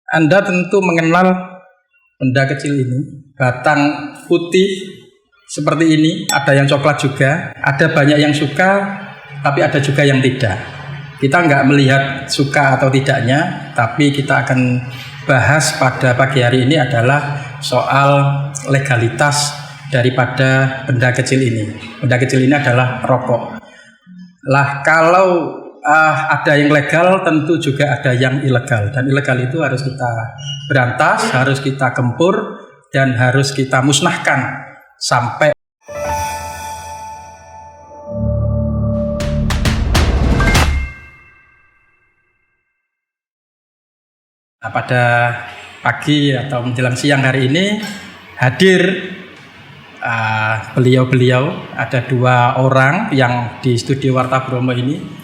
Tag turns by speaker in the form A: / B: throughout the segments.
A: Anda tentu mengenal benda kecil ini, batang putih seperti ini, ada yang coklat juga, ada banyak yang suka, tapi ada juga yang tidak. Kita nggak melihat suka atau tidaknya, tapi kita akan bahas pada pagi hari ini adalah soal legalitas daripada benda kecil ini. Benda kecil ini adalah rokok. Lah kalau ada yang legal, tentu juga ada yang ilegal. Dan ilegal itu harus kita berantas, harus kita gempur, dan harus kita musnahkan sampai. Nah, pada pagi atau menjelang siang hari ini hadir beliau-beliau, ada 2 orang yang di studio Warta Bromo ini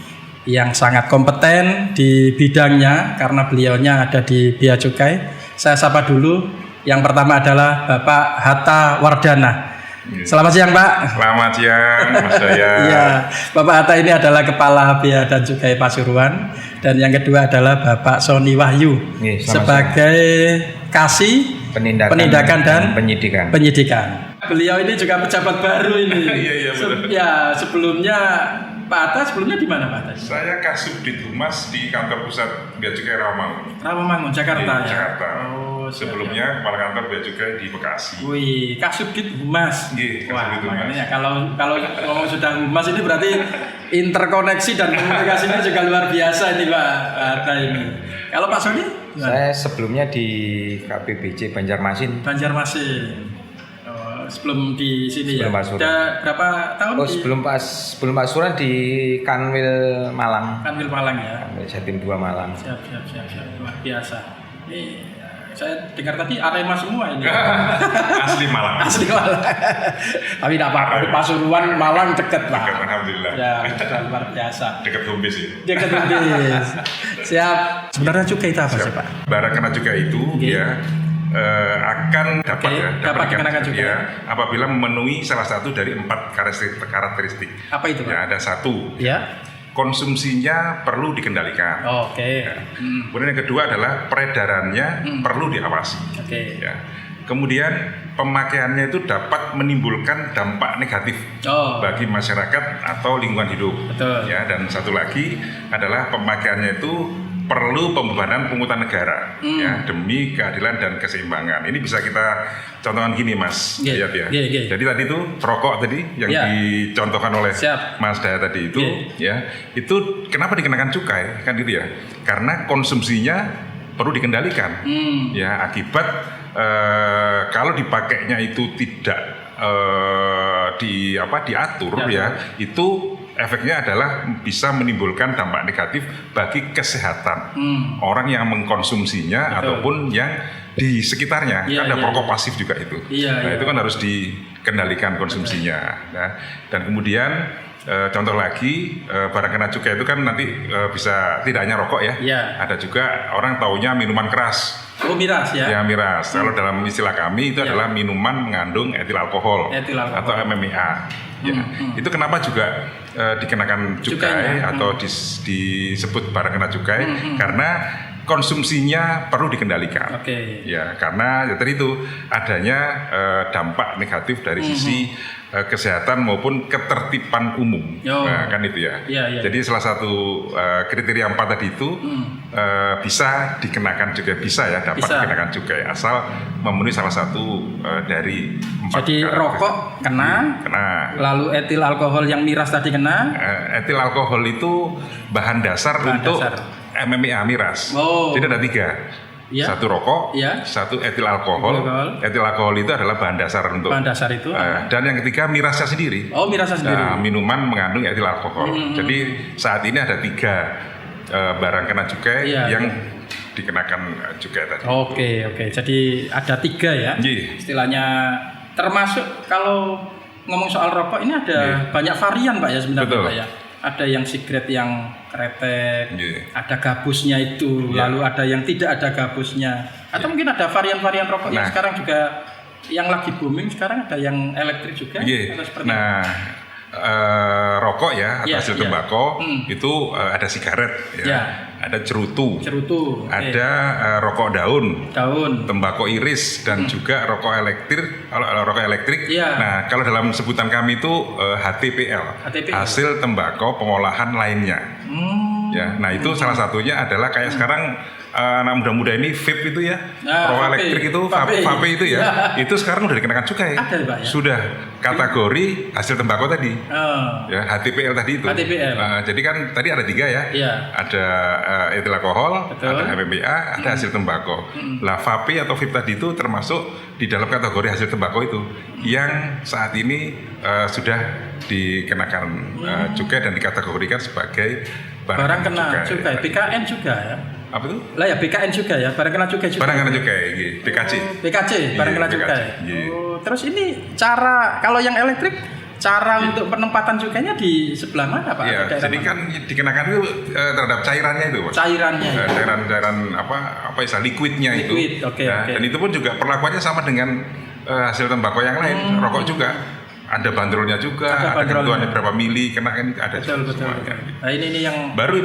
A: yang sangat kompeten di bidangnya karena beliaunya ada di Bea Cukai. Saya sapa dulu. Yang pertama adalah Bapak Hatta Wardana. Selamat siang, Pak.
B: Selamat siang, Mas Daya.
A: Iya, Bapak Hatta ini adalah Kepala Bea dan Cukai Pasuruan, dan yang kedua adalah Bapak Sony Wahyu sebagai Kasih Penindakan dan Penyidikan. Beliau ini juga pejabat baru ini.
B: Iya, benar.
A: Sebelumnya Pak Hatta sebelumnya di mana, Pak Hatta?
B: Saya Kasubdit Humas di kantor pusat Bea Cukai
A: Rawamangun, Jakarta.
B: Jakarta. Sebelumnya kepala kantor Bea Cukai di Bekasi.
A: Wih, Kasubdit Humas.
B: Wah,
A: makanya kalau ngomong sudah Humas ini berarti interkoneksi dan komunikasinya juga luar biasa ini Pak Hatta ini. Kalau Pak Sony?
C: Saya sebelumnya di KPBC Banjarmasin.
A: Sebelum di sini
C: sebelum
A: ya.
C: Pasuruan.
A: Udah berapa tahun?
C: Sebelum Pasuruan di Kanwil Malang.
A: Kanwil Malang ya.
C: Kanwil Jatim 2 Malang.
A: Siap. Luar biasa. Ini saya dengar tadi Arema semua ini.
B: Asli Malang.
A: Tapi tidak apa-apa. Pasuruan Malang dekat Pak.
B: Dekat, alhamdulillah.
A: Ya, luar biasa.
B: Dekat home base ya.
A: Dekat home base. Siap. Sebenarnya cukai itu apa sih Pak?
B: Barang kena cukai itu ya akan dapat
A: dikenakan cukai
B: ya, apabila memenuhi salah satu dari 4 karakteristik.
A: Apa itu Pak?
B: Ya, ada 1.
A: Ya.
B: Konsumsinya perlu dikendalikan.
A: Oke.
B: Ya. Kemudian yang kedua adalah peredarannya perlu diawasi.
A: Oke.
B: Ya. Kemudian pemakaiannya itu dapat menimbulkan dampak negatif bagi masyarakat atau lingkungan hidup.
A: Betul.
B: Ya, dan satu lagi adalah pemakaiannya itu perlu pembebanan pungutan negara ya, demi keadilan dan keseimbangan. Ini bisa kita contohkan gini Mas, lihat ya. Jadi tadi itu rokok tadi yang dicontohkan oleh Mas Daya tadi itu ya, itu kenapa dikenakan cukai kan gitu ya? Karena konsumsinya perlu dikendalikan. Ya, akibat kalau dipakainya itu tidak diatur ya, itu efeknya adalah bisa menimbulkan dampak negatif bagi kesehatan orang yang mengkonsumsinya. Betul. Ataupun yang di sekitarnya. Ada perokok pasif juga itu. Itu kan harus dikendalikan konsumsinya. Nah, dan kemudian contoh lagi barang kena cukai itu kan nanti bisa tidak hanya rokok ya. Ada juga orang taunya minuman keras.
A: Miras ya?
B: Ya, miras. Kalau dalam istilah kami itu adalah minuman mengandung etil alkohol atau MMA. Ya, itu kenapa juga dikenakan cukai atau disebut barang kena cukai? Karena konsumsinya perlu dikendalikan. Ya, karena tadi itu adanya dampak negatif dari sisi kesehatan maupun ketertiban umum. Nah, kan itu ya. Jadi salah satu kriteria 4 tadi itu bisa dikenakan cukai, dapat dikenakan cukai asal memenuhi salah satu dari 4.
A: Jadi rokok kena, lalu etil alkohol yang miras tadi kena.
B: Etil alkohol itu bahan dasar untuk MMA miras. Jadi ada 3. 1 rokok, 1 etil alkohol. Etil alkohol itu adalah bahan dasar untuk.
A: Itu.
B: Dan yang ketiga mirasnya sendiri. Minuman mengandung etil alkohol. Jadi saat ini ada 3 barang kena cukai yang dikenakan cukai tadi.
A: Oke. Jadi ada 3 ya. Istilahnya termasuk kalau ngomong soal rokok ini ada banyak varian Pak ya sebenarnya Pak ya. Ada yang sigaret yang kretek, ada gabusnya itu, lalu ada yang tidak ada gabusnya. Atau mungkin ada varian-varian rokok yang sekarang juga yang lagi booming, sekarang ada yang elektrik juga.
B: Rokok ya, atau hasil tembakau itu ada sigaret ya. ada cerutu, ada rokok daun, tembakau iris, dan juga rokok elektrik. Nah, kalau dalam sebutan kami itu HTPL, hasil tembakau pengolahan lainnya. Ya, nah itu salah satunya adalah kayak sekarang anak muda-muda ini vape itu ya, rokok elektrik itu, vape itu ya, itu sekarang udah dikenakan cukai.
A: Ada, Pak, ya?
B: Sudah kategori hasil tembakau tadi, ya HTPL tadi itu. Jadi kan tadi ada 3 ya, ada etil alkohol, ada MMBA, ada hasil tembakau. Lah vape atau vape tadi itu termasuk di dalam kategori hasil tembakau itu, yang saat ini sudah dikenakan cukai dan dikategorikan sebagai
A: barang kena cukai. BKN juga ya.
B: Apa itu?
A: Lah ya BKN juga ya, barang kena cukai juga.
B: Barang kena cukai, BKC.
A: BKC, barang kena cukai. Terus ini cara kalau yang elektrik, cara untuk penempatan cukainya di sebelah mana, Pak?
B: Iya, jadi kan dikenakan itu terhadap cairannya itu, Pak.
A: Cairannya.
B: Cairan apa istilah liquidnya itu. Dan itu pun juga perlakuannya sama dengan hasil tembakau yang lain, rokok juga. Ada bandrolnya juga, ada ketentuannya berapa mili, kena kan ada semuanya.
A: Nah ini yang
B: baru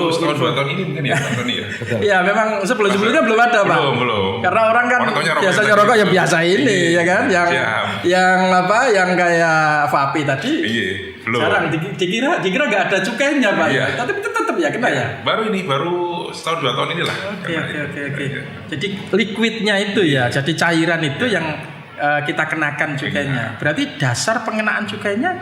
B: setahun 2 tahun ini mungkin ya, Tony ya.
A: Iya, memang sebelumnya belum ada, Pak.
B: Belum.
A: Karena orang kan biasanya rokok yang biasa ini, ya kan, yang kayak vape tadi.
B: Iya, belum.
A: Sekarang dikira nggak ada cukainya, Pak.
B: Iya.
A: Tapi tetap ya kena ya.
B: Baru setahun 2 tahun inilah.
A: Oke. Jadi liquidnya itu ya, jadi cairan itu yang kita kenakan cukainya. Berarti dasar pengenaan cukainya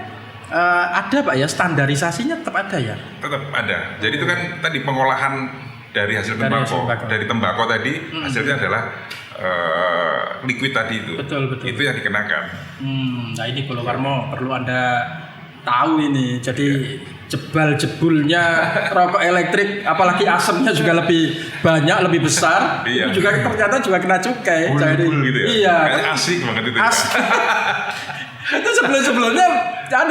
A: ada, Pak ya, standarisasinya tetap ada ya? Tetap ada.
B: Jadi itu kan tadi pengolahan dari hasil tembakau. Dari tembakau tadi hasilnya adalah liquid tadi itu.
A: Betul. Itu
B: yang dikenakan.
A: Nah ini Bolo Warmo perlu Anda tahu ini. Jadi jebul-jebulnya rokok elektrik, apalagi asapnya juga lebih banyak, lebih besar, itu juga ternyata juga kena cukai.
B: Jadi gitu ya?
A: Iya.
B: Kayaknya asik banget itu.
A: Itu sebelumnya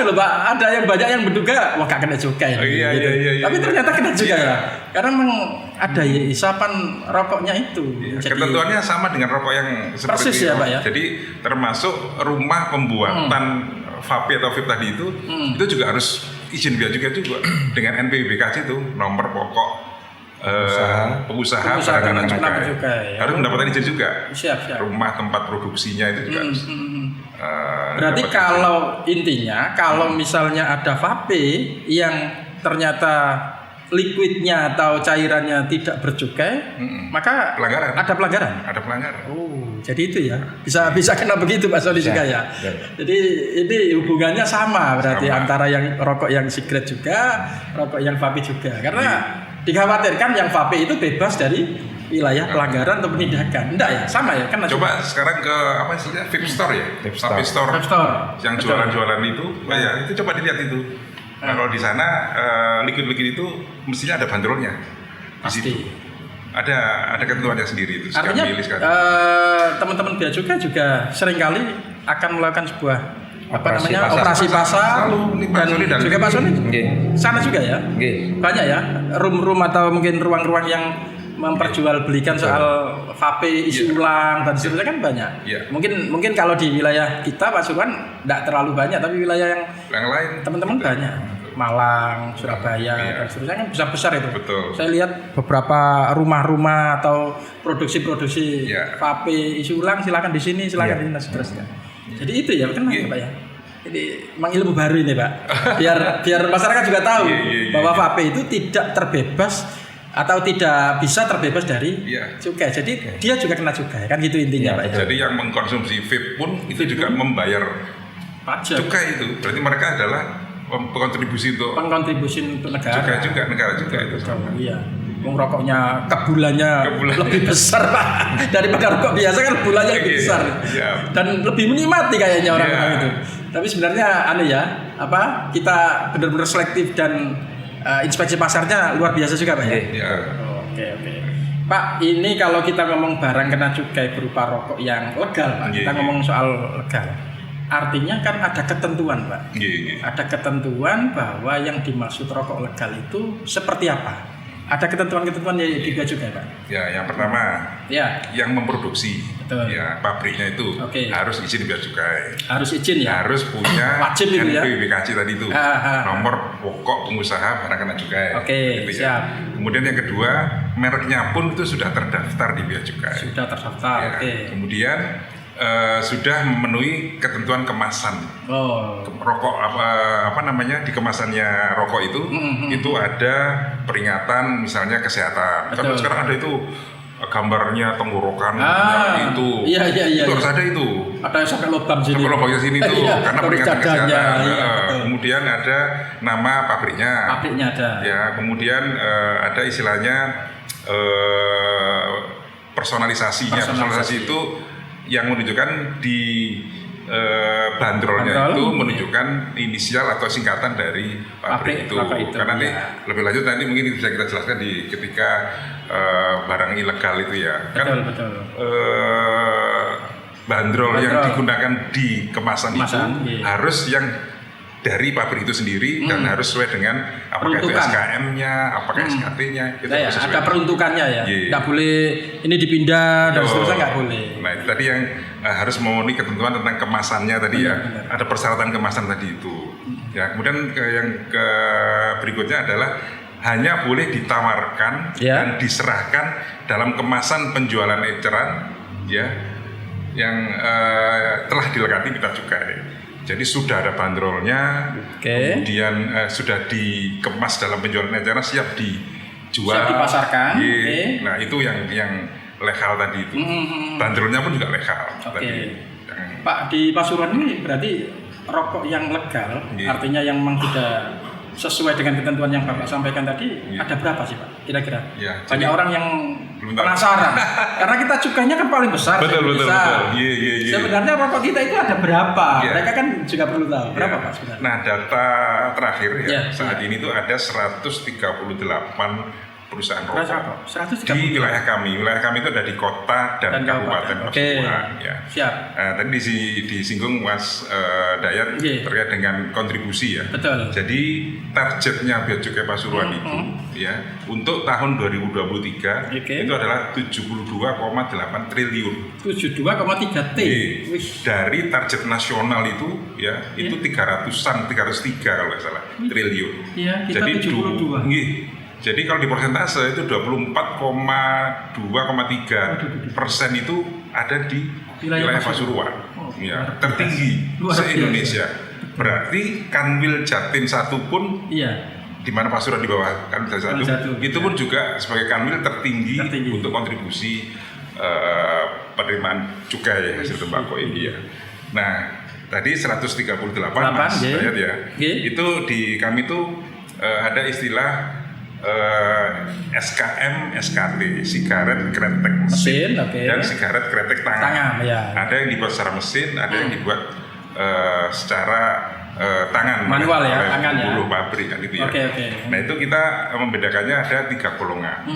A: loh, Pak, ada yang banyak yang menduga wah gak kena cukai.
B: Iya.
A: Tapi ternyata kena cukai ya. Karena memang ada isapan rokoknya itu.
B: Jadi, ketentuannya sama dengan rokok yang seperti
A: persis ya, Pak ya.
B: Jadi termasuk rumah pembuatan vape atau vape tadi itu juga harus izin bea cukai juga dengan NPWBKC itu nomor pokok pengusaha barang kena cukai. Harus mendapatkan izin juga.
A: Siap.
B: Rumah tempat produksinya itu juga harus.
A: Berarti kalau misalnya ada vape yang ternyata liquidnya atau cairannya tidak bercukai, maka ada pelanggaran. Oh, jadi itu ya. Bisa kena begitu, Pak Sony juga ya. Jadi ini hubungannya sama berarti antara yang rokok yang sigaret juga, rokok yang vape juga. Karena dikhawatirkan yang vape itu bebas dari wilayah pelanggaran atau penindakan. Enggak ya, sama ya kan.
B: Coba sekarang ke apa istilahnya vape store ya, vape store yang jualan itu, itu coba dilihat itu. Nah, kalau di sana liquid itu mestinya ada bandrolnya.
A: Pasti.
B: Ada ketentuannya sendiri itu.
A: Artinya teman-teman bea cukai juga seringkali akan melakukan sebuah operasi pasar dan juga Pak Sony. Sana juga ya. Banyak ya room atau mungkin ruang-ruang yang memperjualbelikan soal vape isi ulang dan seterusnya kan banyak. Mungkin kalau di wilayah kita Pak Suwan tidak terlalu banyak, tapi wilayah yang lain teman-teman banyak. Malang, Surabaya dan seterusnya kan besar-besar itu.
B: Betul.
A: Saya lihat beberapa rumah-rumah atau produksi vape isi ulang silakan di sini, silakan di sini dan seterusnya. Jadi itu ya benar Pak ya. Jadi memang ilmu baru ini, Pak. Biar masyarakat juga tahu bahwa vape itu tidak terbebas atau tidak bisa terbebas dari cukai. Jadi dia juga kena cukai, kan gitu intinya, Pak.
B: Jadi yang mengkonsumsi vape pun itu juga membayar pajak cukai itu. Berarti mereka adalah pengkontribusi untuk negara. Cukai juga negara juga itu.
A: Iya. Rokoknya kebulannya lebih besar, Pak, daripada rokok biasa kan bulannya lebih besar dan lebih menikmati kayaknya orang-orang itu. Tapi sebenarnya kita benar-benar selektif dan inspeksi pasarnya luar biasa juga, Pak ya. Oke. Pak, ini kalau kita ngomong barang kena cukai berupa rokok yang legal, Pak. Kita ngomong soal legal. Artinya kan ada ketentuan, Pak. Ada ketentuan bahwa yang dimaksud rokok legal itu seperti apa? Ada ketentuan-ketentuan di bea cukai, Pak?
B: Ya, yang pertama, yang memproduksi, ya pabriknya itu harus izin bea cukai.
A: Harus izin ya?
B: Harus punya
A: wajib itu ya?
B: NPWKC tadi itu, nomor pokok pengusaha barang kena cukai.
A: Gitu
B: siap. Ya. Kemudian yang kedua, mereknya pun itu sudah terdaftar di bea cukai.
A: Sudah terdaftar,
B: Kemudian sudah memenuhi ketentuan kemasan. Rokok apa namanya di kemasannya rokok itu ada peringatan misalnya kesehatan. Tapi sekarang ada itu gambarnya tenggorokan itu. Itu harus ada itu.
A: Ada sampai lubang sini.
B: Sampai lubangnya sini tuh karena peringatan kesehatan. Kemudian ada nama pabriknya.
A: Pabriknya ada.
B: Ya, kemudian ada istilahnya personalisasinya. Personalisasi itu yang menunjukkan di bandrolnya itu menunjukkan inisial atau singkatan dari pabrik itu. Karena nanti lebih lanjut nanti mungkin bisa kita jelaskan di ketika barang ilegal itu ya.
A: Betul.
B: Bandrol yang digunakan di kemasan itu harus yang dari pabrik itu sendiri dan harus sesuai dengan apakah itu SKM-nya, apakah SKT-nya.
A: Ada peruntukannya ya. Nggak boleh ini dipindah dan seterusnya nggak boleh.
B: Nah itu tadi yang harus memenuhi ketentuan tentang kemasannya tadi ya. Ada persyaratan kemasan tadi itu. Ya kemudian yang berikutnya adalah hanya boleh ditawarkan dan diserahkan dalam kemasan penjualan eceran ya yang telah dilekati pita cukai. Jadi sudah ada bandrolnya, kemudian sudah dikemas dalam penjualan eceran, siap dijual,
A: siap dipasarkan.
B: Nah itu yang legal tadi itu. Bandrolnya pun juga legal. Tadi.
A: Pak, di Pasuruan ini berarti rokok yang legal, artinya yang memang tidak sesuai dengan ketentuan yang Bapak sampaikan tadi, ada berapa sih Pak? Kira-kira? Banyak orang yang penasaran. Karena kita cukainya kan paling besar.
B: Betul.
A: Sebenarnya rokok kita itu ada berapa? Mereka kan juga perlu tahu. Berapa Pak sebenarnya?
B: Nah data terakhir saat ini tuh ada 138 perusahaan rokok di wilayah kami. Wilayah kami itu ada di kota dan kabupaten Pasuruan.
A: Siap.
B: Tadi disinggung Mas Dayat terkait dengan kontribusi ya.
A: Betul.
B: Jadi targetnya Bea Cukai Pasuruan itu ya untuk tahun 2023 itu adalah 72,8 triliun.
A: 72,3 T.
B: Dari target nasional itu ya itu 303 kalau nggak salah triliun.
A: Kita
B: jadi
A: 72.
B: Jadi kalau di persentase itu 24,2,3% itu ada di wilayah Pasuruan, tertinggi se-Indonesia. Berarti Kanwil Jatim 1 pun, di mana Pasuruan di bawah Kanwil Jatim 1, itu pun juga sebagai Kanwil tertinggi untuk kontribusi penerimaan cukai hasil tembakau ini ya. Nah, tadi 138 Mas Dayat ya. Itu di kami tuh ada istilah SKM, SKT, sigaret kretek mesin dan sigaret kretek tangan. Ada yang dibuat secara mesin, ada yang dibuat secara tangan,
A: manual ya, tangan
B: ya. Pabrik kan gitu ya. Nah itu kita membedakannya ada 3 golongan.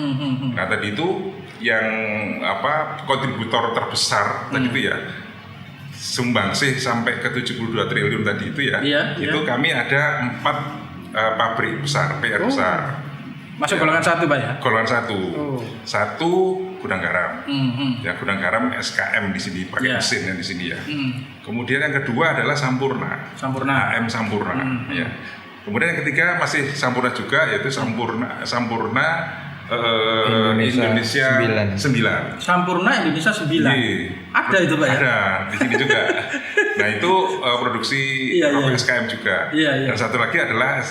B: Nah tadi itu yang kontributor terbesar tadi itu ya sumbangsih sampai ke 72 triliun tadi itu ya. Itu kami ada 4 pabrik besar, PR besar.
A: Masuk golongan 1 Pak ya?
B: Golongan 1. 1 gudang garam. Ya gudang garam SKM di sini pakai mesin yang di sini ya. Kemudian yang kedua adalah Sampurna. AM Sampurna ya. Kemudian yang ketiga masih Sampurna juga yaitu Sampurna Indonesia 9.
A: Sampurna Indonesia 9. Ada itu Pak ya?
B: Ada di sini juga. Nah itu produksi rokok SKM juga. Dan satu lagi adalah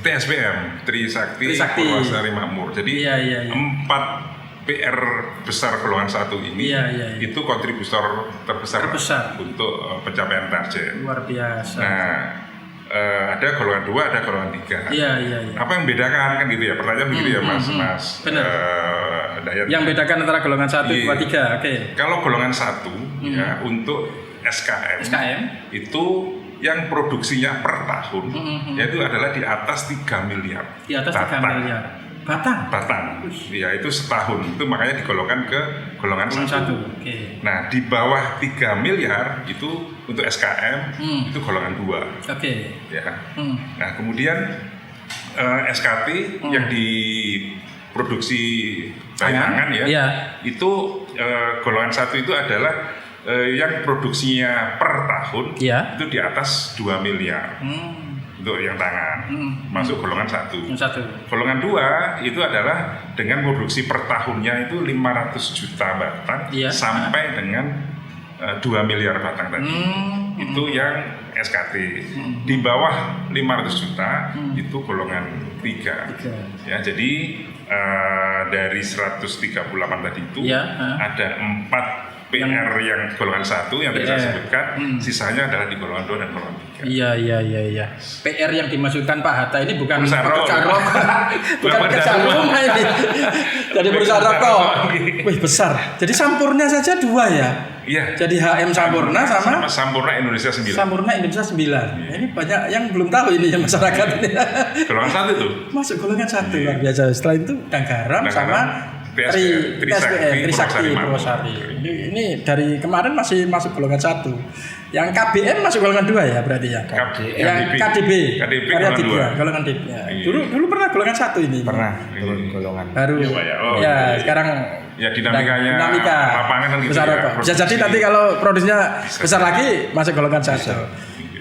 B: TSPM Trisakti Purwasari Makmur. Jadi 4 PR besar golongan 1 ini itu kontributor terbesar untuk pencapaian target.
A: Luar biasa.
B: Nah ada golongan 2, ada golongan 3. Apa yang membedakan kan gitu ya? Pertanyaan begitu ya Mas Dayat.
A: Yang bedakan antara golongan 1, 2, 3.
B: Kalau golongan 1 ya untuk SKM itu yang produksinya per tahun yaitu adalah di atas 3 miliar.
A: Di atas 3 miliar. Batang.
B: Ya itu setahun. Itu makanya digolongkan ke golongan 1. Nah, di bawah 3 miliar itu untuk SKM itu golongan 2. Ya. Nah, kemudian SKT yang diproduksi bayangan ya, itu golongan 1 itu adalah yang produksinya per tahun itu di atas 2 miliar untuk yang tangan, masuk golongan 1. Golongan 2 itu adalah dengan produksi per tahunnya itu 500 juta batang sampai dengan 2 miliar batang tadi. Itu yang SKT. Di bawah 500 juta itu golongan 3. Ya, jadi dari 138 tadi itu ada 4 PR yang golongan 1 yang tadi saya sebutkan, sisanya adalah di golongan 2 dan golongan 3.
A: Iya. PR yang dimaksudkan Pak Hatta ini bukan perusahaan rokok, bukan perusahaan rumah ini. Jadi perusahaan rokok, wih besar. Jadi Sampurna saja 2 ya.
B: Iya.
A: Jadi HM Sampurna sama
B: Sampurna Indonesia 9.
A: Sampurna Indonesia 9. Ini banyak yang belum tahu ini ya masyarakat ini.
B: Golongan 1 tuh.
A: Masuk golongan 1 luar biasa. Setelah itu Garam sama Trisakti Purwosari. Ini dari kemarin masih masuk golongan 1. Yang KBM masuk golongan 2 ya berarti ya. Yang KDB Karya Dibya golongan 2. Ya. Dulu pernah golongan 1 ini.
C: Pernah golongan.
A: Baru. Ya, sekarang
B: dinamika lapangan kan gitu ya.
A: Bisa jadi nanti kalau produksinya besar lagi masuk golongan 1.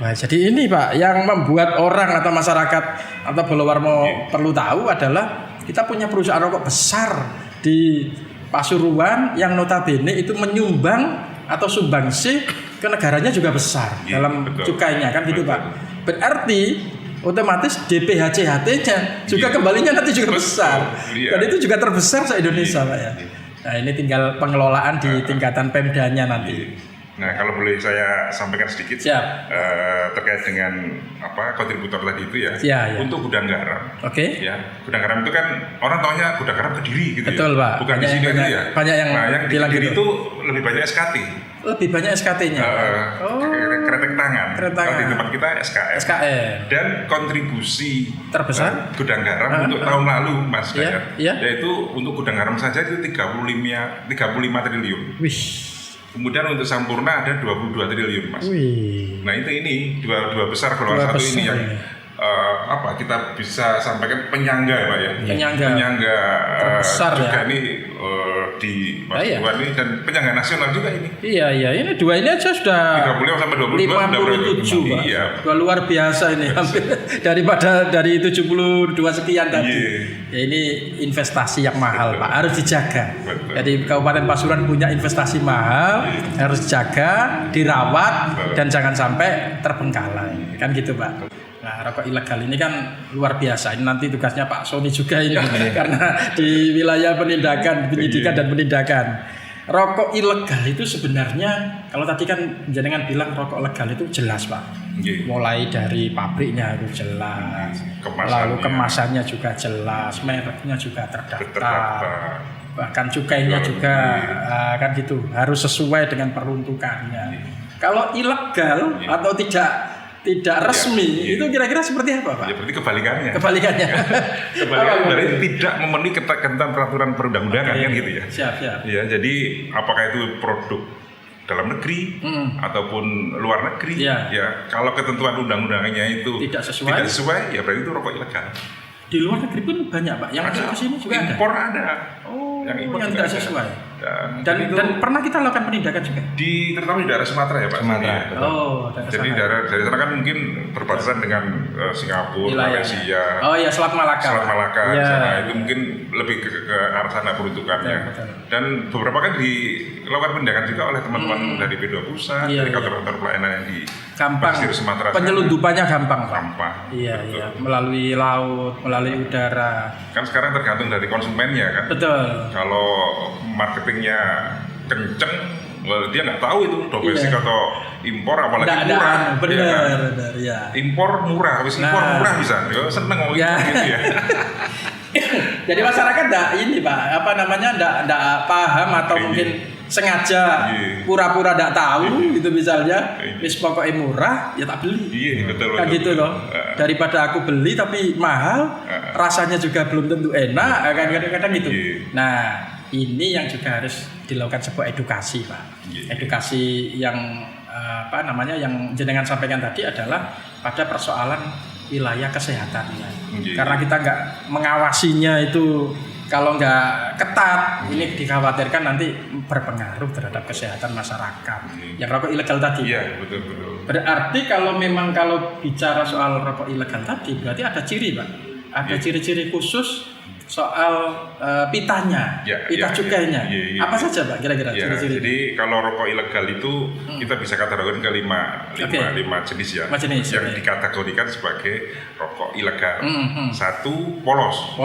A: Wah, jadi ini Pak yang membuat orang atau masyarakat atau Bolowarmo perlu tahu adalah kita punya perusahaan rokok besar di Pasuruan yang notabene itu menyumbang atau sumbangsi ke negaranya juga besar dalam cukainya kan gitu Pak. Berarti otomatis DPHCHT-nya juga kembalinya nanti juga besar. Dan itu juga terbesar se-Indonesia Pak ya. Nah, ini tinggal pengelolaan di tingkatan Pemdanya nanti.
B: Nah, kalau boleh saya sampaikan sedikit terkait dengan kontributor tadi itu ya. Untuk gudang garam. Ya, gudang garam itu kan orang taunya gudang garam Kediri gitu.
A: Betul,
B: ya.
A: Pak.
B: Bukan di sini itu ya.
A: Banyak yang
B: bilang Kediri itu lebih banyak SKT.
A: Lebih banyak SKT-nya.
B: Kretek tangan. Kalau di tempat kita SKM. Dan kontribusi
A: terbesar
B: gudang garam untuk tahun lalu Mas yaitu untuk gudang garam saja itu 35 triliun.
A: Wih.
B: Kemudian untuk Sampurna ada 22 triliun Mas.
A: Wih.
B: Nah ini dua besar golongan 1 ini yang kita bisa sampaikan penyangga ya Pak ya. Penyangga terbesar juga ini di Pasuruan ini dan penyangga nasional juga ini.
A: Iya ini 2 ini aja sudah
B: 35 sampai 22
A: 57 Pak. Iya. Luar biasa ini hampir dari 72 sekian tadi. Ya ini investasi yang mahal Pak, harus dijaga. Jadi Kabupaten Pasuruan punya investasi mahal, harus dijaga, dirawat dan jangan sampai terbengkalai. Kan gitu Pak. Nah, rokok ilegal ini kan luar biasa. Ini nanti tugasnya Pak Sony juga ini karena di wilayah penyidikan dan penindakan. Rokok ilegal itu sebenarnya kalau tadi kan jenengan bilang rokok legal itu jelas Pak. Mulai dari pabriknya harus jelas, lalu kemasannya juga jelas, mereknya juga terdaftar. Bahkan cukainya juga kan gitu harus sesuai dengan peruntukannya. Kalau ilegal atau tidak resmi itu kira-kira seperti apa Pak?
B: Ya berarti kebalikannya.
A: Kebalikannya
B: berarti tidak memenuhi ketentuan peraturan perundang-undangan kan gitu ya.
A: Siap.
B: Ya, jadi apakah itu produk dalam negeri ataupun luar negeri ya kalau ketentuan undang-undangannya itu tidak sesuai ya berarti itu rokok ilegal.
A: Di luar negeri pun banyak Pak yang masuk ke sini juga
B: impor ada.
A: Yang tidak sesuai. Dan pernah kita lakukan penindakan juga
B: terutama di daerah Sumatera ya Pak. Jadi daerah sana kan mungkin berbatasan dengan Singapura, Malaysia.
A: Selat Malaka.
B: Sana itu mungkin lebih ke arah sana peruntukannya. Dan beberapa kan dilakukan penindakan juga oleh teman-teman dari P2 Pusat, dari kantor-kantor pelayanan yang di pesisir Sumatera.
A: Penyelundupannya gampang Pak.
B: Iya.
A: Melalui laut, melalui udara.
B: Kan sekarang tergantung dari konsumennya kan.
A: Betul.
B: Kalau marketingnya kenceng, dia nggak tahu itu domestik atau impor apalagi murah.
A: Benar.
B: Impor murah, habis impor murah bisa, seneng ngomong gitu ya.
A: Jadi masyarakat nggak paham atau mungkin sengaja pura-pura nggak tahu gitu misalnya, wis pokoknya murah ya tak beli.
B: Betul.
A: Kan gitu loh. Daripada aku beli tapi mahal, rasanya juga belum tentu enak, kadang-kadang gitu. Nah, ini yang juga harus dilakukan sebuah edukasi Pak. Edukasi yang yang jenengan sampaikan tadi adalah pada persoalan wilayah kesehatannya.
B: Okay.
A: Karena kita nggak mengawasinya itu, kalau nggak ketat, ini dikhawatirkan nanti berpengaruh terhadap kesehatan masyarakat. Yang rokok ilegal tadi.
B: Iya, betul.
A: Berarti kalau bicara soal rokok ilegal tadi, berarti ada ciri, Pak. Ada ciri-ciri khusus soal pitanya, pita cukainya. Apa saja, Pak, kira-kira ciri-ciri?
B: Jadi kalau rokok ilegal itu kita bisa kategorikan ke lima jenis ya. Yang dikategorikan sebagai rokok ilegal. Satu, polos.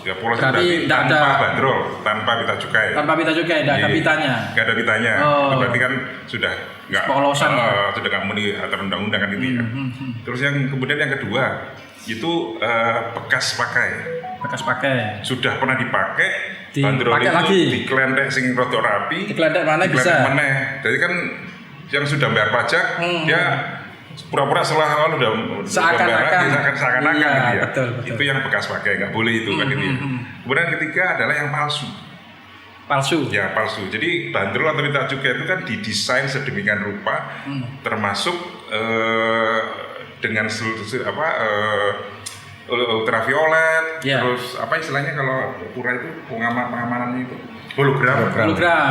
B: Ya, polos berarti tanpa bandrol, tanpa pita cukai.
A: Tanpa pita cukai, tidak ada pitanya.
B: Tidak ada pitanya. Itu berarti kan sudah nggak
A: polosan.
B: Sudah nggak memenuhi aturan undang-undang kan itu ya. Terus kemudian yang kedua itu bekas pakai. Sudah pernah dipakai, bandrol itu
A: lagi.
B: dikelentek sing rada rapi.
A: Dikelentek mana bisa?
B: Jadi kan yang sudah bayar pajak dia pura-pura seolah-olah udah
A: seakan-akan
B: gitu ya.
A: Betul.
B: Itu yang bekas pakai, nggak boleh itu kan itu ya. Kemudian ketiga adalah yang palsu. Ya, palsu. Jadi bandrol atau pita cukai itu kan didesain sedemikian rupa, termasuk dengan ultraviolet, terus apa istilahnya kalau pura itu pengamanannya itu hologram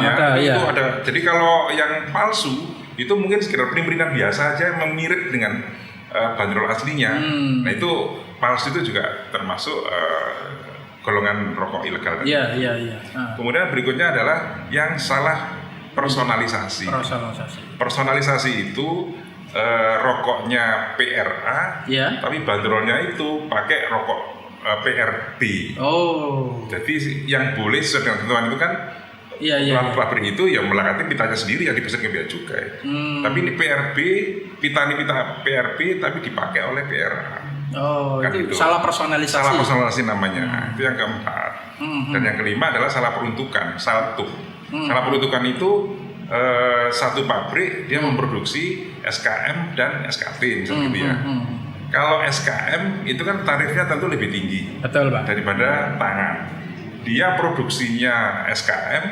B: ya, itu ada. Jadi kalau yang palsu itu mungkin sekedar print-printan biasa aja mirip dengan bandrol aslinya. Nah itu palsu itu juga termasuk golongan rokok ilegal.
A: Iya.
B: Kemudian berikutnya adalah yang salah personalisasi. Personalisasi itu rokoknya PRA, tapi bandrolnya itu pakai rokok PRB. Jadi yang boleh sesuai dengan ketentuan itu kan pabrik itu ya melakati pitanya sendiri yang dipesan ke bea cukai. Tapi ini PRB, pita PRB tapi dipakai oleh PRA.
A: Kan itu salah personalisasi.
B: Salah personalisasi namanya. Itu yang keempat. Dan yang kelima adalah salah peruntukan, salto. Salah peruntukan itu satu pabrik dia memproduksi SKM dan SKT misalnya gitu ya. Kalau SKM itu kan tarifnya tentu lebih tinggi.
A: Betul, Pak.
B: Daripada tangan. Dia produksinya SKM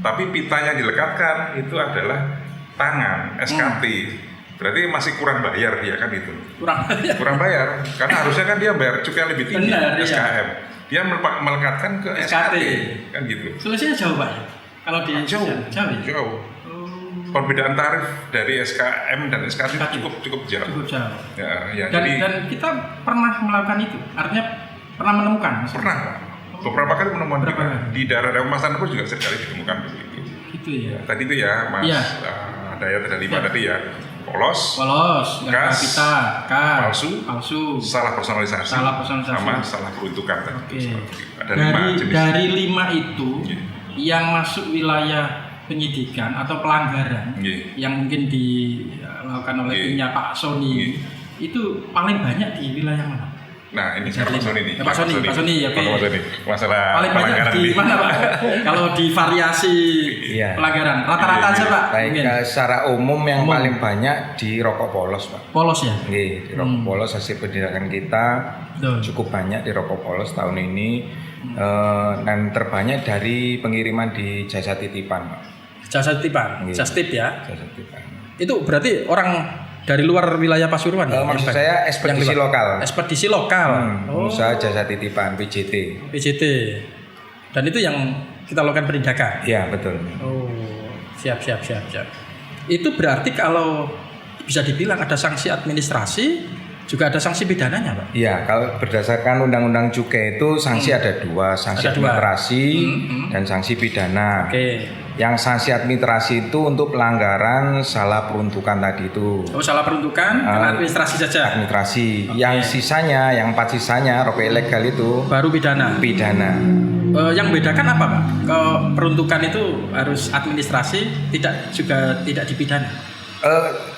B: tapi pitanya dilekatkan itu adalah tangan SKT. Berarti masih kurang bayar dia kan itu. Kurang bayar karena harusnya kan dia bayar cukai lebih tinggi. SKM. Dia melekatkan ke SKT kan gitu.
A: Solusinya jauh, Pak. Kalau di
B: jauh. Perbedaan tarif dari SKM dan SKT itu cukup jauh. Ya,
A: dan kita pernah melakukan itu, artinya pernah menemukan.
B: Pernah. Beberapa kali menemukan di daerah Mas Tanah pun juga sekali ditemukan begitu.
A: Gitu ya.
B: Tadi itu ya, Mas. Ada 5 tadi ya. Polos,
A: gas, pita,
B: palsu, salah personalisasi, sama salah peruntukan. Ada 5 jenis.
A: Dari 5 itu yang masuk wilayah penyidikan atau pelanggaran yang mungkin dilakukan oleh timnya Pak Sony itu paling banyak di wilayah mana?
B: Nah ini Pak Sony nih.
A: Pak Sony, oke.
B: Masalah
A: paling banyak di mana, Pak? Kalau di variasi pelanggaran rata-rata aja, Pak.
C: Secara umum yang paling banyak di rokok polos, Pak.
A: Polos ya?
C: Di rokok polos hasil pendidikan kita cukup banyak di rokok polos tahun ini. Dan terbanyak dari pengiriman di jasa titipan, Pak.
A: Jasa titipan, Justip ya.
C: Jasa titipan.
A: Itu berarti orang dari luar wilayah Pasuruan.
C: Maksud saya ekspedisi lokal.
A: Ekspedisi lokal.
C: Usaha jasa titipan PJT.
A: Dan itu yang kita lakukan penindakan.
C: Iya betul.
A: Siap. Itu berarti kalau bisa dibilang ada sanksi administrasi, juga ada sanksi pidananya, Pak?
C: Iya, kalau berdasarkan Undang-Undang Cukai itu sanksi ada 2, sanksi administrasi dan sanksi pidana. Yang sanksi administrasi itu untuk pelanggaran salah peruntukan tadi itu.
A: Salah peruntukan, administrasi saja.
C: Administrasi. Yang sisanya, yang 4 sisanya rokok ilegal itu
A: baru pidana. Yang bedakan apa, Pak? Peruntukan itu harus administrasi, tidak dipidana.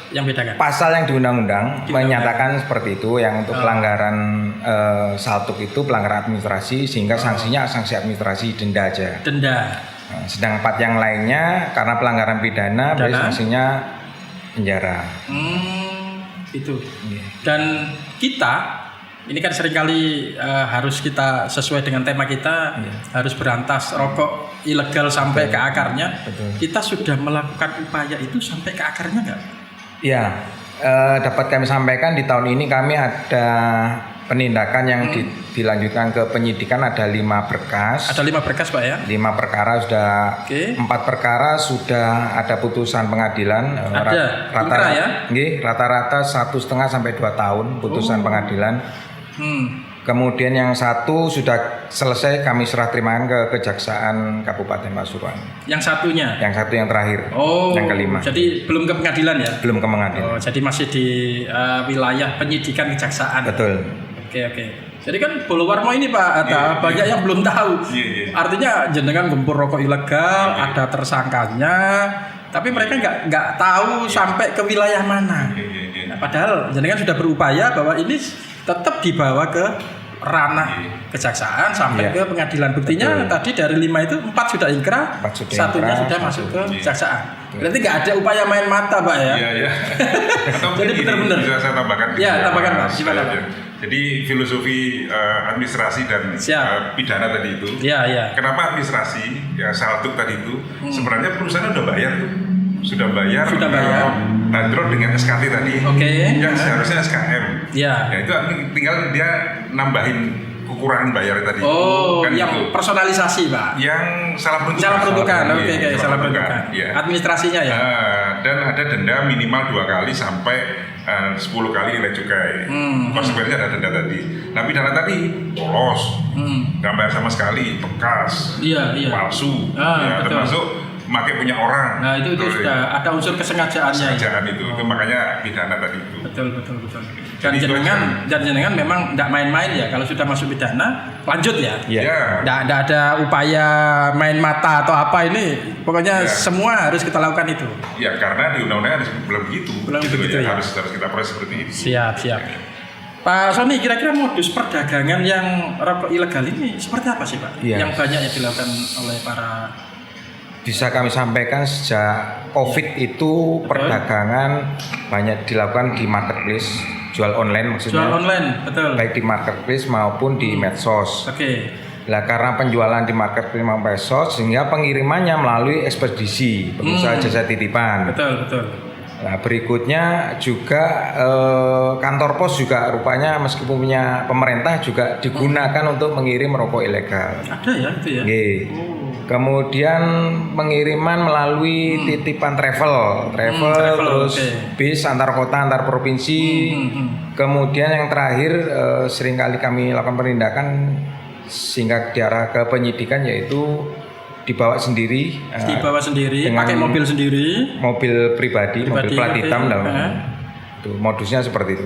A: Yang bedakan
C: pasal yang di undang-undang menyatakan seperti itu, yang untuk pelanggaran saltuk itu pelanggaran administrasi sehingga sanksinya sanksi administrasi denda aja. Sedang 4 yang lainnya karena pelanggaran pidana berarti sanksinya penjara.
A: Itu. Dan kita ini kan seringkali harus kita sesuai dengan tema kita harus berantas rokok ilegal sampai ke akarnya. Kita sudah melakukan upaya itu sampai ke akarnya nggak?
C: Ya, dapat kami sampaikan di tahun ini kami ada penindakan yang dilanjutkan ke penyidikan ada 5 berkas.
A: Ada 5 berkas Pak ya?
C: 5 perkara sudah, 4 perkara sudah ada putusan pengadilan.
A: Ada rata-rata ya?
C: Rata-rata 1,5 sampai 2 tahun putusan pengadilan. Kemudian yang 1 sudah selesai kami serah terimakan ke Kejaksaan Kabupaten Pasuruan.
A: Yang satunya?
C: Yang satu yang terakhir. Yang kelima.
A: Jadi belum ke pengadilan ya?
C: Belum ke pengadilan.
A: Jadi masih di wilayah penyidikan kejaksaan.
C: Betul.
A: Oke. Jadi kan Bolowarmo ini Pak, banyak yang belum tahu. Artinya jenengan gempur rokok ilegal, ada tersangkanya, tapi mereka nggak tahu sampai ke wilayah mana. Nah, padahal jenengan sudah berupaya bahwa ini tetap dibawa ke ranah kejaksaan sampai ke pengadilan. Buktinya tadi dari 5 itu 4 sudah ingkrah, 1 sudah masuk ke kejaksaan. Berarti nggak ada upaya main mata Pak ya?
B: Iya.
A: Jadi benar-benar.
B: Bisa saya tambahkan?
A: Ya, tambahkan Pak. Gimana Pak?
B: Jadi filosofi administrasi dan pidana tadi itu.
A: Iya.
B: Kenapa administrasi? Ya saltuk tadi itu. Sebenarnya perusahaan udah bayar tuh. Sudah bayar. Bandrol dengan SKT tadi. Yang seharusnya SKM. Ya itu tinggal dia nambahin kekurangan bayar tadi.
A: Kan yang gitu. Personalisasi Pak.
B: Yang salah peruntukan. Salah peruntukan.
A: Ya. Administrasinya ya.
B: Dan ada denda minimal 2 kali sampai 10 kali nilai cukai. Konsekuensinya ada denda tadi. Nah pidana tadi polos, nggak bayar sama sekali, bekas, palsu, termasuk pakai punya orang.
A: Nah itu sudah ada unsur kesengajaannya.
B: Itu makanya pidana tadi itu.
A: Betul. Dan jenengan memang tidak main-main ya. Kalau sudah masuk pidana, lanjut ya. Tidak ada upaya main mata atau apa ini. Pokoknya semua harus kita lakukan itu.
B: Ya karena di undang-undang belum begitu.
A: Ya.
B: Harus kita proses seperti itu.
A: Siap. Pak Sony, kira-kira modus perdagangan yang rokok ilegal ini seperti apa sih Pak? Yang banyak yang dilakukan oleh para...
C: Bisa kami sampaikan sejak COVID itu perdagangan banyak dilakukan di marketplace, jual online maksudnya.
A: Jual online, betul.
C: Baik di marketplace maupun di medsos. Nah karena penjualan di marketplace maupun medsos sehingga pengirimannya melalui ekspedisi, pengusaha jasa titipan.
A: Betul.
C: Nah berikutnya juga kantor pos juga rupanya meskipun punya pemerintah juga digunakan untuk mengirim rokok ilegal.
A: Ada ya itu ya.
C: Kemudian pengiriman melalui titipan travel terus bis antar kota antar provinsi. Kemudian yang terakhir seringkali kami lakukan penindakan sehingga diarah ke penyidikan yaitu dibawa sendiri
A: pakai mobil sendiri,
C: mobil pribadi mobil plat hitam itu modusnya seperti itu.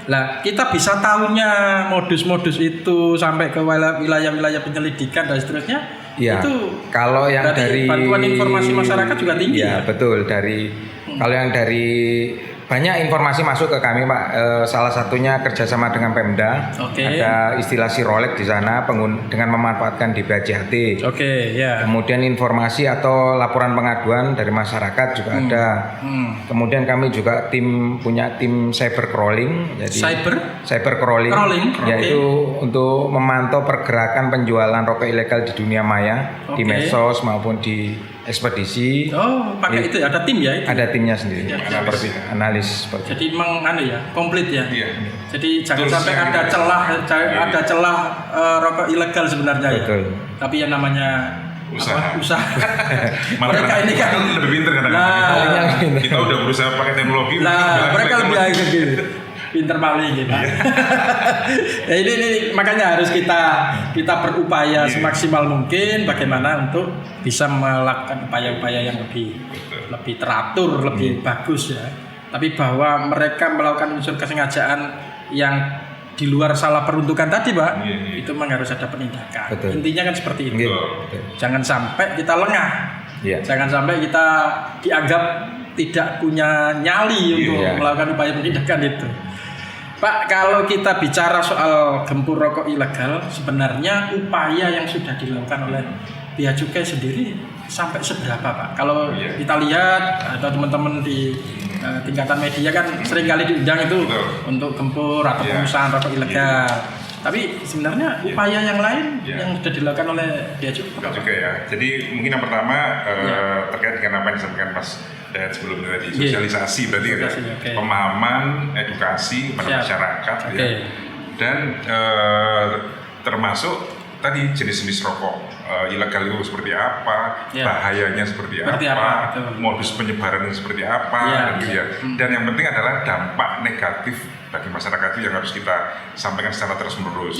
A: Lah kita bisa tahunya modus-modus itu sampai ke wilayah-wilayah penyelidikan dan seterusnya. Itu
C: kalau yang dari
A: bantuan informasi masyarakat juga tinggi.
C: Betul kalau yang dari banyak informasi masuk ke kami Pak. Salah satunya kerjasama dengan Pemda. Ada istilah sirolek di sana dengan memanfaatkan DPJHT. Kemudian informasi atau laporan pengaduan dari masyarakat juga ada. Kemudian kami juga punya tim cyber crawling. Jadi cyber crawling. Yaitu untuk memantau pergerakan penjualan rokok ilegal di dunia maya, di medsos maupun di ekspedisi.
A: Pakai itu ada tim ya?
C: Ada timnya sendiri. Analis.
A: Jadi memang komplit ya. Jadi jangan sampai ada celah rokok ilegal sebenarnya.
C: Betul.
A: Tapi yang namanya usaha.
B: Mereka ini kan lebih pintar kadang-kadang. Kita udah berusaha pakai teknologi.
A: Mereka lebih gitu. Pinter maling gitu. Ya ini makanya harus kita berupaya semaksimal mungkin bagaimana untuk bisa melakukan upaya-upaya yang lebih teratur, lebih bagus ya. Tapi bahwa mereka melakukan unsur kesengajaan yang di luar salah peruntukan tadi Pak, itu memang harus ada penindakan. Intinya kan seperti itu. Jangan sampai kita lengah. Jangan sampai kita dianggap tidak punya nyali untuk melakukan upaya penindakan itu. Pak, kalau kita bicara soal gempur rokok ilegal, sebenarnya upaya yang sudah dilakukan oleh Bea Cukai sendiri sampai seberapa Pak? Kalau kita lihat atau teman-teman di tingkatan media kan seringkali diundang itu untuk gempur atau pengusahaan rokok ilegal. Tapi sebenarnya upaya yang lain yang sudah dilakukan oleh Bea Cukai
B: juga ya. Jadi mungkin yang pertama terkait dengan apa yang disampaikan Mas Dayat sebelumnya tadi, sosialisasi berarti ada pemahaman, edukasi kepada masyarakat ya. Dan termasuk tadi jenis-jenis rokok ilegal itu seperti apa, bahayanya seperti apa, modus penyebarannya seperti apa, dan gitu ya. Dan yang penting adalah dampak negatif bagi masyarakat itu yang harus kita sampaikan secara terus-menerus.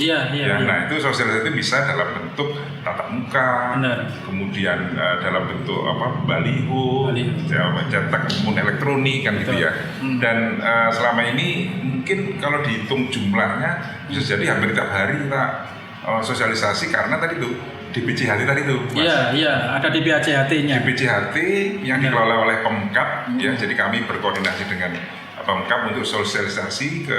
B: Nah itu sosialisasi itu bisa dalam bentuk tatap muka, kemudian dalam bentuk baliho, cetak maupun elektronik kan gitu ya. Dan selama ini mungkin kalau dihitung jumlahnya bisa jadi hampir tiap hari kita sosialisasi karena tadi itu DPJHT tadi itu.
A: Iya, ada DPJHT-nya.
B: DPJHT yang dikelola oleh Pemkab ya. Jadi kami berkoordinasi dengan Pemkab untuk sosialisasi ke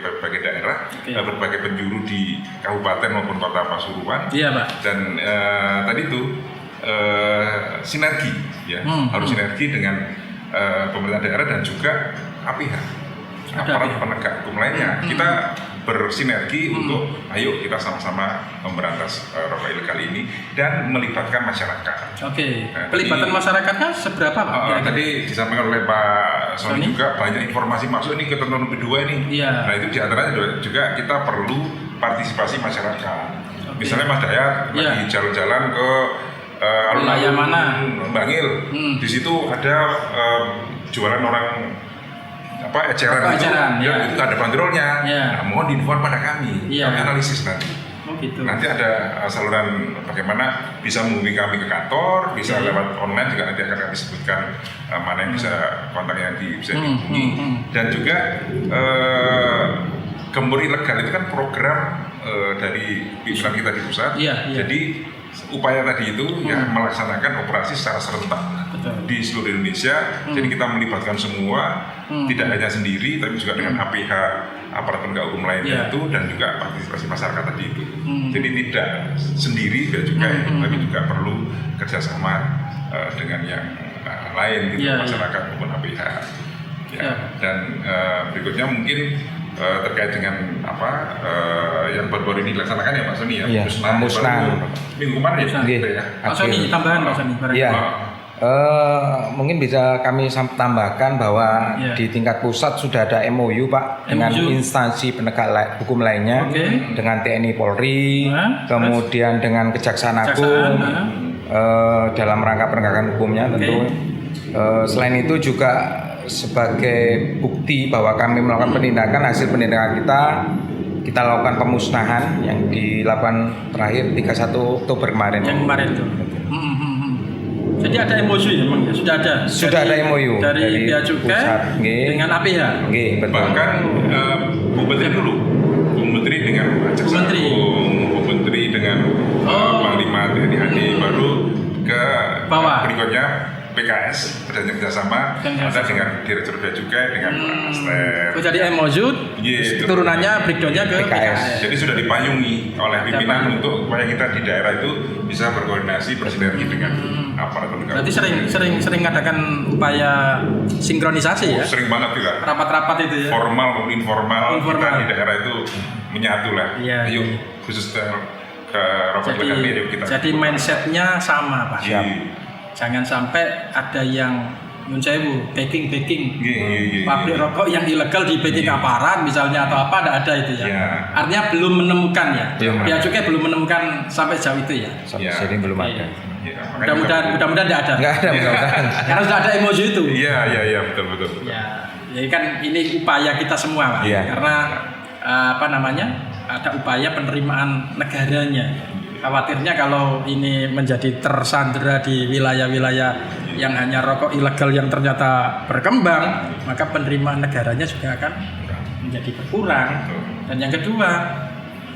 B: berbagai daerah, berbagai penjuru di kabupaten maupun kota Pasuruan. Iya, Pak. Dan tadi itu sinergi ya, harus sinergi dengan pemerintah daerah dan juga APH, aparat penegak hukum lainnya. Kita bersinergi untuk ayo kita sama-sama memberantas rokok ilegal ini dan melibatkan masyarakat.
A: Pelibatan masyarakatnya seberapa Pak?
B: Tadi disampaikan oleh Pak Sony juga banyak informasi masuk ini ke ketentuan kedua ini. Nah itu diantaranya juga kita perlu partisipasi masyarakat. Misalnya Mas Dayat lagi jalan-jalan ke
A: wilayah mana?
B: Bangil. Di situ ada jualan orang eceran itu ada bandrolnya. Nah, mohon diinformasi pada kami, kami analisis nanti. Nanti ada saluran bagaimana bisa menghubungi kami ke kantor, bisa lewat online juga nanti akan kami sebutkan mana yang bisa kontak yang bisa dihubungi. Dan juga gembor ilegal itu kan program dari pimpinan kita di pusat. Jadi upaya tadi itu melaksanakan operasi secara serentak di seluruh Indonesia. Jadi kita melibatkan semua, tidak hanya sendiri, tapi juga dengan APH, aparat penegak hukum lainnya itu, dan juga partisipasi masyarakat tadi itu. Jadi tidak sendiri Bea Cukai, tapi juga perlu kerjasama dengan yang lain, gitu, masyarakat maupun APH. Dan berikutnya mungkin terkait dengan yang baru-baru ini dilaksanakan ya Pak Sony ya, musnah minggu kemarin ya.
A: Pak Sony tambahan Pak Sony.
C: Mungkin bisa kami tambahkan bahwa di tingkat pusat sudah ada MOU Pak dengan instansi penegak hukum lainnya, dengan TNI Polri, kemudian dengan Kejaksaan Agung dalam rangka penegakan hukumnya tentu. Selain itu juga sebagai bukti bahwa kami melakukan penindakan, hasil penindakan kita lakukan pemusnahan yang dilakukan terakhir 31 Oktober kemarin.
A: Yang kemarin itu. Jadi ada MOU ya, Bang? Sudah ada
C: MOU
A: dari Bea Cukai dengan APH.
B: Bahkan Bu Menteri dulu, Bu Menteri dengan Kejaksaan Agung, Bu Menteri dengan Panglima TNI AD, baru ke bawah berikutnya PKS berjanji kerjasama ada dengan Direktur Bea Cukai dengan Astep.
A: Jadi MOU turunannya breakdownnya ke PKS.
B: Jadi sudah dipayungi oleh pimpinan untuk supaya kita di daerah itu bisa berkoordinasi bersinergi dengan aparat penegak.
A: Berarti sering ngadakan upaya sinkronisasi ya?
B: Sering banget juga.
A: Rapat-rapat itu ya.
B: Formal maupun informal. Kita di daerah itu menyatu lah. Ayo khusus ke rokok ilegal ini kita.
A: Jadi mindsetnya sama Pak. Jangan sampai ada yang mencewu packing pabrik rokok yang ilegal di packing aparat misalnya atau apa, ada itu ya. Artinya belum menemukan ya. Bea Cukai belum menemukan sampai jauh itu ya.
C: Jadi belum ada.
A: Mudah-mudahan tidak ada.
C: Nggak ada mudah-mudahan.
A: Karena sudah ada emosi itu.
B: Iya betul.
A: Ya, jadi kan ini upaya kita semua Pak. Karena ada upaya penerimaan negaranya. Khawatirnya kalau ini menjadi tersandera di wilayah-wilayah yang hanya rokok ilegal yang ternyata berkembang, maka penerimaan negaranya juga akan menjadi berkurang. Dan yang kedua,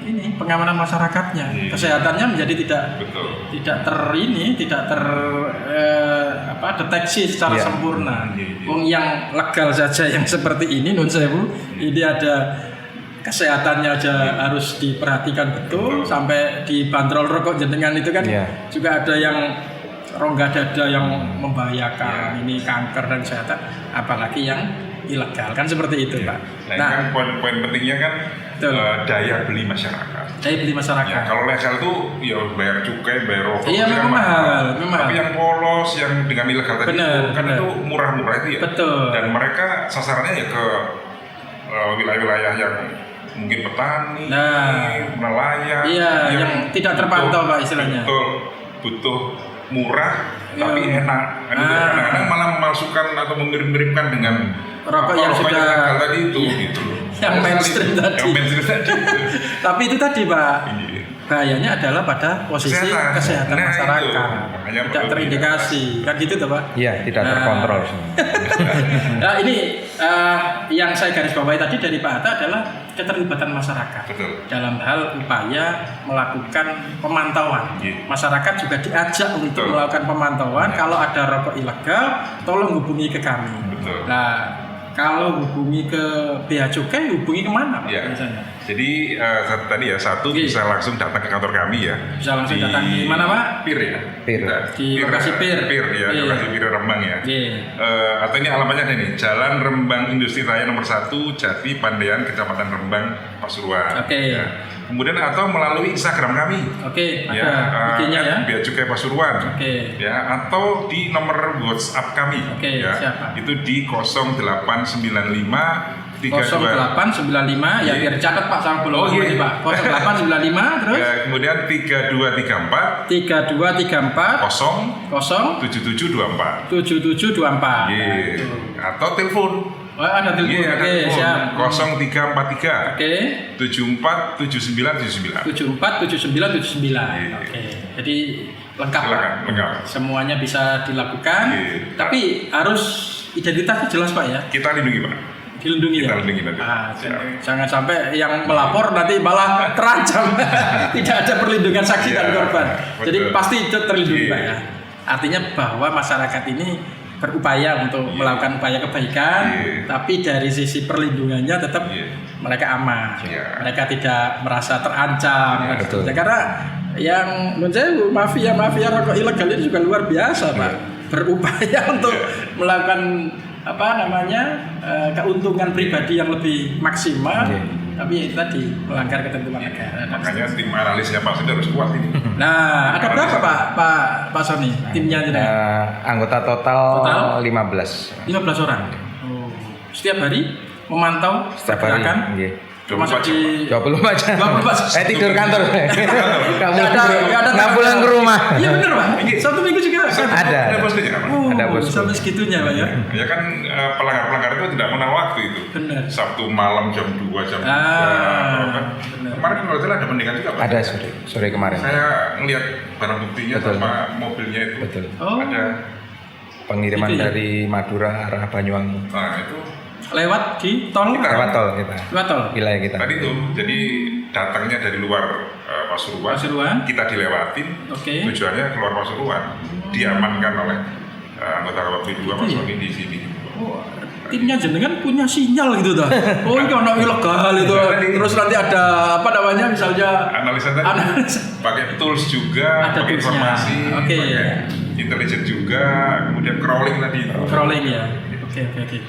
A: ini pengamanan masyarakatnya, kesehatannya menjadi tidak deteksi secara sempurna. Wong yang legal saja yang seperti ini, nun sewu, ini ada kesehatannya aja harus diperhatikan betul. Sampai di bandrol rokok jenengan itu kan juga ada yang rongga dada yang membahayakan, ini kanker dan kesehatan, apalagi yang ilegal, kan seperti itu, Pak.
B: Nah, kan poin-poin pentingnya kan daya beli masyarakat.
A: Daya beli masyarakat.
B: Ya, kalau legal itu ya bayar cukai, bayar rokok.
A: Iya, memang mahal.
B: Tapi yang polos, yang dengan ilegal tadi itu murah-murah itu ya.
A: Betul.
B: Dan mereka sasarannya ya ke wilayah-wilayah yang mungkin petani, nelayan,
A: yang tidak terpantau, Pak, istilahnya.
B: Butuh murah tapi enak. Kadang-kadang malah memasukkan atau mirip-miripkan dengan
A: rokok yang sudah
B: tadi itu gitu.
A: Yang mainstream tadi. Tapi itu tadi, Pak. Bahayanya adalah pada posisi kesehatan masyarakat. Tidak terindikasi. Kan gitu tuh, Pak?
C: Iya, tidak terkontrol.
A: Nah, ini yang saya garis bawahi tadi dari Pak Hatta adalah keterlibatan masyarakat.
B: Betul.
A: Dalam hal upaya melakukan pemantauan. Masyarakat juga diajak untuk melakukan pemantauan. Kalau ada rokok ilegal, tolong hubungi ke kami.
B: Betul.
A: Nah, kalau hubungi ke Bea Cukai, hubungi kemana, Pak? Misalnya?
B: Jadi tadi ya bisa langsung datang ke kantor kami ya.
A: Bisa langsung datang di mana, Pak?
B: PIR ya.
C: PIR.
A: Di lokasi PIR.
B: PIR ya, lokasi PIR Rembang ya. Atau ini alamatnya nih, Jalan Rembang Industri Raya nomor 1 Jati Pandaian Kecamatan Rembang Pasuruan. Ya. Kemudian atau melalui Instagram kami.
A: Ada IG-nya ya.
B: Bea Cukai Pasuruan. Ya, atau di nomor WhatsApp kami.
A: Siapa?
B: Itu di 0895
A: 0895 ya biar catat Pak sama pulau Pak. 0895 terus
B: ya, kemudian 3234
A: 7724
B: atau telepon.
A: Ada telepon. Siap.
B: 0343 747979 Jadi lengkap. Semuanya bisa dilakukan. Tapi harus identitasnya jelas, Pak ya. Kita lindungi, Pak.
A: Dilindungi ya. Jangan sampai yang melapor nanti malah terancam. Tidak ada perlindungan saksi dan korban. Jadi pasti itu terlindungi, Pak ya. Artinya bahwa masyarakat ini berupaya untuk melakukan upaya kebaikan, tapi dari sisi perlindungannya tetap mereka aman. Mereka tidak merasa terancam. Karena yang menurut saya mafia rokok ilegal ini juga luar biasa, Pak. Berupaya untuk melakukan keuntungan pribadi yang lebih maksimal, tapi itu tadi melanggar ketentuan negara.
B: Makanya tim analisnya Pak Sony harus kuat ini.
A: Nah, ada berapa Pak Sony timnya?
C: Anggota total 15
A: orang. Setiap hari memantau pergerakan. Termasuk di
C: 24 jam. Tidur kantor. Nggak pulang ke rumah.
A: Iya benar, Pak. Satu minggu juga
C: ada bosnya. Ada bos.
A: Sampai segitunya, Pak ya.
B: Ya kan pelanggar itu tidak mengenal waktu itu.
A: Benar.
B: Sabtu malam jam 2 jam 3. Kemarin kalau salah ada pendidikan juga, Pak.
C: Ada sore kemarin.
B: Saya ngelihat barang buktinya sama mobilnya itu.
C: Betul.
B: Ada
C: pengiriman dari Madura arah Banyuwangi.
B: Nah, itu
A: lewat di tol?
C: Lewat tol kita.
A: Lewat tol?
C: Wilayah kita.
B: Tadi itu, jadi datangnya dari luar Pasuruan, kita dilewatin, tujuannya keluar Pasuruan, diamankan oleh anggota KPP 2 Mas Sony di sini.
A: Timnya jenengan punya sinyal gitu dah. Ini ono ilegal itu. Terus nanti ada misalnya
B: analisa tadi. Pakai tools juga, pakai informasi, pakai intelijen juga, kemudian crawling tadi.
A: Crawling ya. Oke.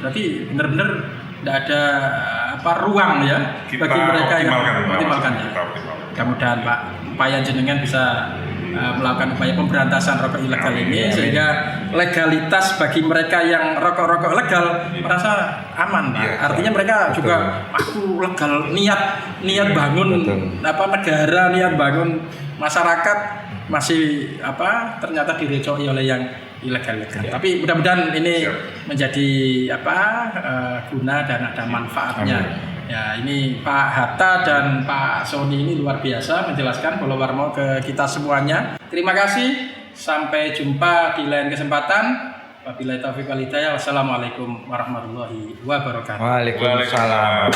A: Berarti benar-benar tidak ada ruang ya bagi mereka yang optimalkan ya. Mudah-mudahan Pak, upaya jenengan bisa melakukan upaya pemberantasan rokok ilegal ini sehingga legalitas bagi mereka yang rokok-rokok legal merasa aman, Pak. Artinya mereka juga aku legal niat bangun negara, niat bangun masyarakat masih ternyata direcoki oleh yang ilegal. Tapi mudah-mudahan ini menjadi guna dan ada manfaatnya. Ya, ini Pak Hatta dan Pak Sony ini luar biasa menjelaskan Pulau Warmo ke kita semuanya. Terima kasih. Sampai jumpa di lain kesempatan. Wabillahi taufiq wal hidayah. Wassalamualaikum warahmatullahi wabarakatuh.
C: Waalaikumsalam.